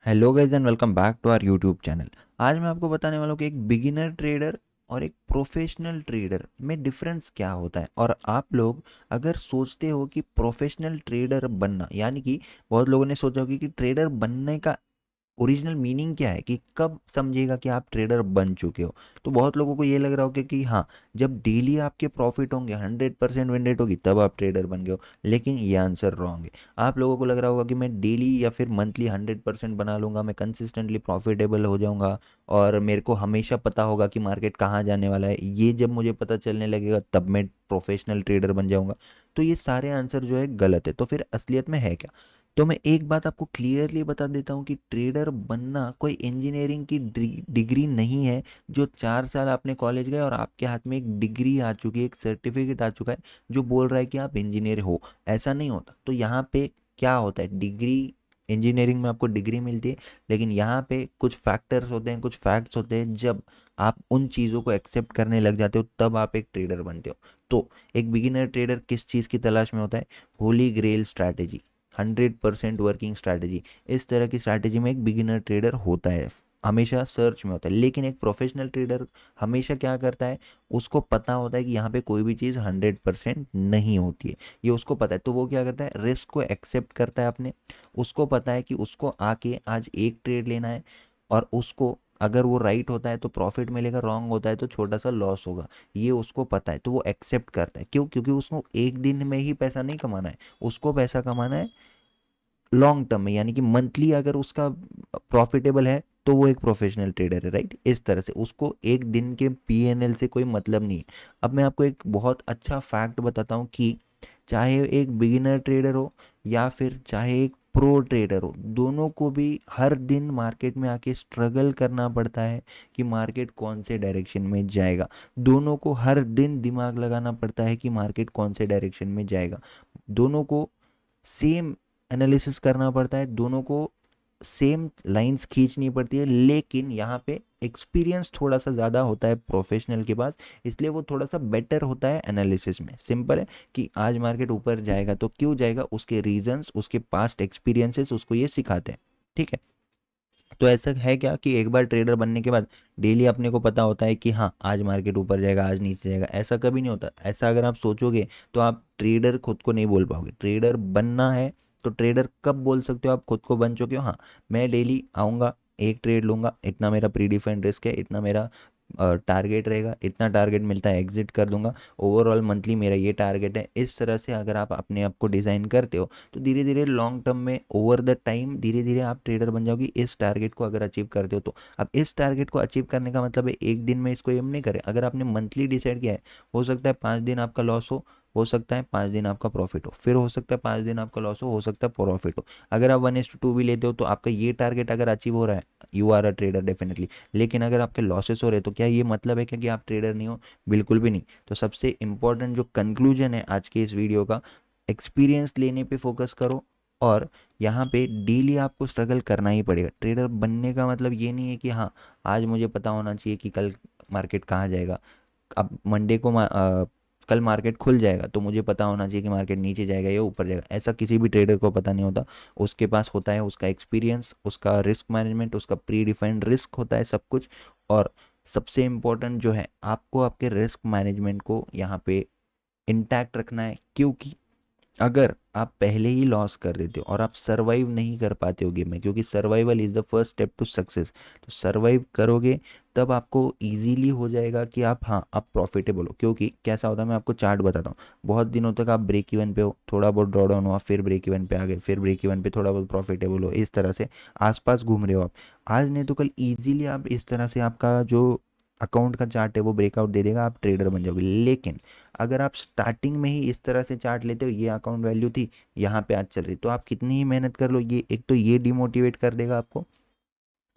Hello guys and welcome back to our YouTube channel. आज मैं आपको बताने वाला हूँ कि एक बिगिनर ट्रेडर और एक प्रोफेशनल ट्रेडर में डिफरेंस क्या होता है। और आप लोग अगर सोचते हो कि प्रोफेशनल ट्रेडर बनना, यानी कि बहुत लोगों ने सोचा होगा कि ट्रेडर बनने का ओरिजिनल मीनिंग क्या है, कि कब समझेगा कि आप ट्रेडर बन चुके हो। तो बहुत लोगों को ये लग रहा होगा कि हाँ, जब डेली आपके प्रॉफिट होंगे, 100% विन रेट होगी, तब आप ट्रेडर बन गए हो। लेकिन ये आंसर रॉन्ग है। आप लोगों को लग रहा होगा कि मैं डेली या फिर मंथली 100% बना लूंगा, मैं कंसिस्टेंटली प्रॉफिटेबल हो जाऊंगा और मेरे को हमेशा पता होगा कि मार्केट कहाँ जाने वाला है, ये जब मुझे पता चलने लगेगा तब मैं प्रोफेशनल ट्रेडर बन जाऊंगा। तो ये सारे आंसर जो है गलत है। तो फिर असलियत में है क्या? तो मैं एक बात आपको क्लियरली बता देता हूँ कि ट्रेडर बनना कोई इंजीनियरिंग की डिग्री नहीं है, जो 4 साल आपने कॉलेज गए और आपके हाथ में एक डिग्री आ चुकी है, एक सर्टिफिकेट आ चुका है जो बोल रहा है कि आप इंजीनियर हो। ऐसा नहीं होता। तो यहाँ पे क्या होता है, डिग्री, इंजीनियरिंग में आपको डिग्री मिलती है, लेकिन यहाँ पे कुछ फैक्टर्स होते हैं, कुछ फैक्ट्स होते हैं। जब आप उन चीज़ों को एक्सेप्ट करने लग जाते हो तब आप एक ट्रेडर बनते हो। तो एक बिगिनर ट्रेडर किस चीज़ की तलाश में होता है? Holy grail strategy, 100% working strategy. इस तरह की स्ट्रैटेजी में एक बिगिनर ट्रेडर होता है, हमेशा सर्च में होता है। लेकिन एक प्रोफेशनल ट्रेडर हमेशा क्या करता है, उसको पता होता है कि यहाँ पे कोई भी चीज़ 100% नहीं होती है, ये उसको पता है। तो वो क्या करता है, रिस्क को एक्सेप्ट करता है अपने। उसको पता है कि उसको आके आज एक ट्रेड लेना है, और उसको अगर वो राइट होता है तो प्रॉफिट मिलेगा, रॉन्ग होता है तो छोटा सा लॉस होगा। ये उसको पता है, तो वो एक्सेप्ट करता है। क्यों? क्योंकि उसको एक दिन में ही पैसा नहीं कमाना है, उसको पैसा कमाना है लॉन्ग टर्म में, यानी कि मंथली अगर उसका प्रॉफिटेबल है तो वो एक प्रोफेशनल ट्रेडर है, राइट। इस तरह से उसको एक दिन के पीएनएल से कोई मतलब नहीं है। अब मैं आपको एक बहुत अच्छा फैक्ट बताता हूँ कि चाहे एक बिगिनर ट्रेडर हो या फिर चाहे एक प्रो ट्रेडर हो, दोनों को भी हर दिन मार्केट में आके स्ट्रगल करना पड़ता है कि मार्केट कौन से डायरेक्शन में जाएगा। दोनों को हर दिन दिमाग लगाना पड़ता है कि मार्केट कौन से डायरेक्शन में जाएगा। दोनों को सेम एनालिसिस करना पड़ता है, दोनों को सेम लाइंस खींचनी पड़ती है। लेकिन यहाँ पे एक्सपीरियंस थोड़ा सा ज़्यादा होता है प्रोफेशनल के पास, इसलिए वो थोड़ा सा बेटर होता है एनालिसिस में। सिंपल है कि आज मार्केट ऊपर जाएगा तो क्यों जाएगा, उसके रीजंस, उसके पास्ट एक्सपीरियंसेस उसको ये सिखाते हैं। ठीक है। तो ऐसा है क्या कि एक बार ट्रेडर बनने के बाद डेली अपने को पता होता है कि हाँ, आज मार्केट ऊपर जाएगा, आज नीचे जाएगा? ऐसा कभी नहीं होता। ऐसा अगर आप सोचोगे तो आप ट्रेडर खुद को नहीं बोल पाओगे। ट्रेडर बनना है तो ट्रेडर कब बोल सकते हो आप खुद को बन चुके हो? हाँ, मैं डेली आऊँगा, एक ट्रेड लूँगा, इतना मेरा प्री डिफाइंड रिस्क है, इतना मेरा टारगेट रहेगा, इतना टारगेट मिलता है एग्जिट कर दूंगा, ओवरऑल मंथली मेरा ये टारगेट है। इस तरह से अगर आप अपने आप को डिज़ाइन करते हो तो धीरे धीरे लॉन्ग टर्म में, ओवर द टाइम, धीरे धीरे आप ट्रेडर बन जाओगे, इस टारगेट को अगर अचीव करते हो तो। अब इस टारगेट को अचीव करने का मतलब है एक दिन में इसको एम नहीं करें। अगर आपने मंथली डिसाइड किया है, हो सकता है 5 दिन आपका लॉस हो सकता है 5 दिन आपका प्रॉफिट हो, फिर हो सकता है 5 दिन आपका लॉस हो सकता है प्रॉफिट हो। अगर आप 1:2 भी लेते हो तो आपका ये टारगेट अगर अचीव हो रहा है, you are a trader definitely. लेकिन अगर आपके लॉसेस हो रहे तो क्या ये मतलब है क्या कि आप ट्रेडर नहीं हो? बिल्कुल भी नहीं। तो सबसे इंपॉर्टेंट जो कंक्लूजन है आज के इस वीडियो का, एक्सपीरियंस लेने पे फोकस करो। और यहाँ पे डेली आपको स्ट्रगल करना ही पड़ेगा। ट्रेडर बनने का मतलब ये नहीं है कि हाँ, आज मुझे पता होना चाहिए कि कल मार्केट कहाँ जाएगा। अब मंडे को कल मार्केट खुल जाएगा तो मुझे पता होना चाहिए कि मार्केट नीचे जाएगा या ऊपर जाएगा। ऐसा किसी भी ट्रेडर को पता नहीं होता। उसके पास होता है उसका एक्सपीरियंस, उसका रिस्क मैनेजमेंट, उसका प्री डिफाइंड रिस्क होता है, सब कुछ। और सबसे इम्पोर्टेंट जो है, आपको आपके रिस्क मैनेजमेंट को यहाँ पे इंटैक्ट रखना है। क्योंकि अगर आप पहले ही लॉस कर देते हो और आप सर्वाइव नहीं कर पाते हो गेम में, क्योंकि survival is the first step to success. तो सर्वाइव करोगे तब आपको इजीली हो जाएगा कि आप, हाँ, आप प्रॉफिटेबल हो। क्योंकि कैसा होता है, मैं आपको चार्ट बताता हूँ। बहुत दिनों तक आप ब्रेक इवन पे हो, थोड़ा बहुत ड्रॉ डाउन हुआ, फिर ब्रेक इवन पे आ गए, फिर ब्रेक इवन पे थोड़ा बहुत प्रॉफिटेबल हो, इस तरह से आसपास घूम रहे हो आप। आज नहीं तो कल इजीली आप इस तरह से, आपका जो अकाउंट का चार्ट है वो ब्रेकआउट दे देगा, आप ट्रेडर बन जाओगे। लेकिन अगर आप स्टार्टिंग में ही इस तरह से चार्ट लेते हो, ये अकाउंट वैल्यू थी, यहाँ पे आज चल रही, तो आप कितनी ही मेहनत कर लो, ये एक तो ये डिमोटिवेट कर देगा आपको।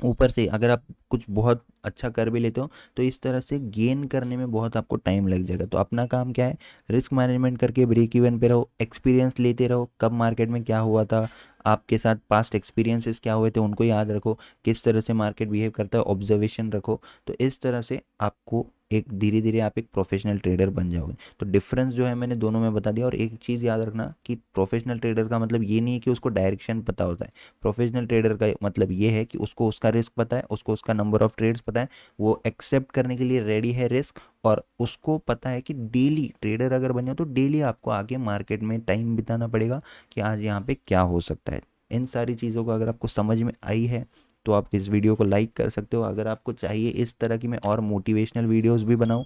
ऊपर से अगर आप कुछ बहुत अच्छा कर भी लेते हो तो इस तरह से गेन करने में बहुत आपको टाइम लग जाएगा। तो अपना काम क्या है, रिस्क मैनेजमेंट करके ब्रेक इवन पे रहो, एक्सपीरियंस लेते रहो, कब मार्केट में क्या हुआ था, आपके साथ पास्ट एक्सपीरियंसेस क्या हुए थे उनको याद रखो, किस तरह से मार्केट बिहेव करता है ऑब्जर्वेशन रखो। तो इस तरह से आपको एक धीरे धीरे आप एक प्रोफेशनल ट्रेडर बन जाओगे। तो डिफरेंस जो है मैंने दोनों में बता दिया। और एक चीज़ याद रखना कि प्रोफेशनल ट्रेडर का मतलब ये नहीं है कि उसको डायरेक्शन पता होता है। प्रोफेशनल ट्रेडर का मतलब ये है कि उसको उसका रिस्क पता है, उसको उसका नंबर ऑफ ट्रेड्स पता है, वो एक्सेप्ट करने के लिए रेडी है रिस्क, और उसको पता है कि डेली ट्रेडर अगर बन जाओ तो डेली आपको आके मार्केट में टाइम बिताना पड़ेगा कि आज यहाँ पे क्या हो सकता है। इन सारी चीज़ों को अगर आपको समझ में आई है तो आप इस वीडियो को लाइक कर सकते हो। अगर आपको चाहिए इस तरह की मैं और मोटिवेशनल वीडियोस भी बनाऊं,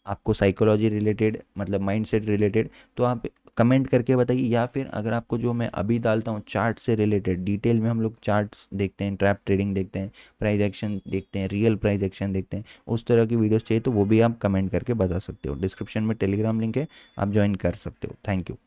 आपको साइकोलॉजी रिलेटेड मतलब माइंडसेट रिलेटेड, तो आप कमेंट करके बताइए। या फिर अगर आपको जो मैं अभी डालता हूँ चार्ट से रिलेटेड, डिटेल में हम लोग चार्ट्स देखते हैं, ट्रैप ट्रेडिंग देखते हैं, प्राइस एक्शन देखते हैं, रियल प्राइस एक्शन देखते हैं, उस तरह की वीडियोस चाहिए तो वो भी आप कमेंट करके बता सकते हो। डिस्क्रिप्शन में टेलीग्राम लिंक है, आप ज्वाइन कर सकते हो। Thank you.